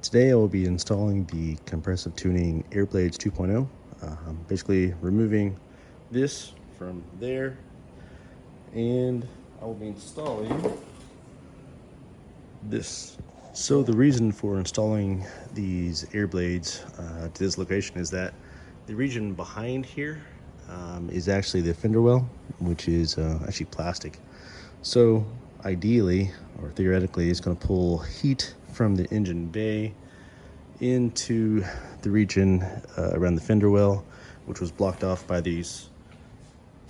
Today I will be installing the Compressive Tuning Airblades 2.0. Basically removing this from there, and I will be installing this. So the reason for installing these Airblades to this location is that the region behind here is actually the fender well, which is actually plastic. So ideally, or theoretically, it's going to pull heat from the engine bay into the region around the fender well, which was blocked off by these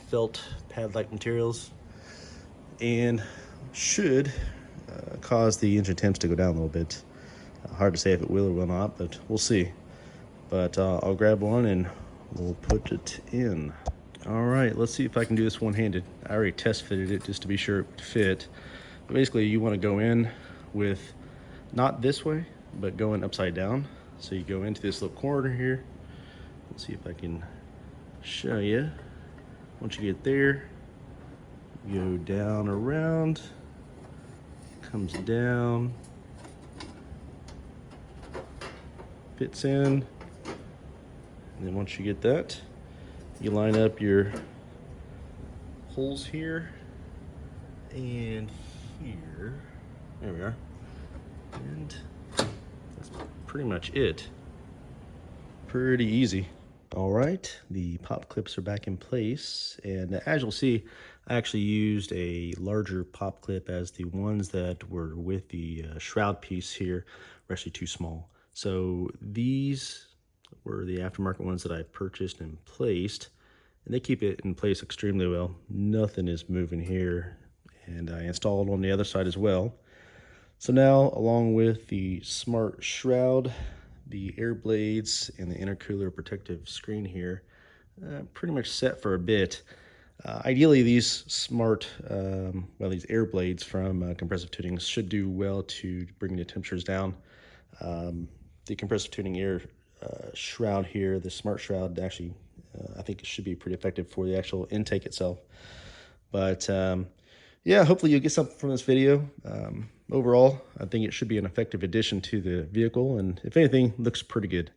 felt pad-like materials, and should cause the engine temps to go down a little bit. Hard to say if it will or will not, but we'll see. But I'll grab one and we'll put it in. All right, let's see if I can do this one-handed. I already test fitted it just to be sure it would fit. But basically, you want to go in with not this way, but going upside down. So you go into this little corner here. Let's see if I can show you. Once you get there, go down around, comes down, fits in, and then once you get that, you line up your holes here and here. There we are. And that's pretty much it. Pretty easy. All right, the pop clips are back in place, and as you'll see, I actually used a larger pop clip, as the ones that were with the shroud piece here were actually too small. So these were the aftermarket ones that I purchased and placed, and they keep it in place extremely well. Nothing is moving here, and I installed on the other side as well. So now, along with the smart shroud, the air blades, and the intercooler protective screen here, pretty much set for a bit. Ideally, these smart, these air blades from Compressive Tuning should do well to bring the temperatures down. The Compressive Tuning air shroud here, the smart shroud, actually, I think it should be pretty effective for the actual intake itself. But yeah, hopefully you'll get something from this video. Overall, I think it should be an effective addition to the vehicle, and if anything, looks pretty good.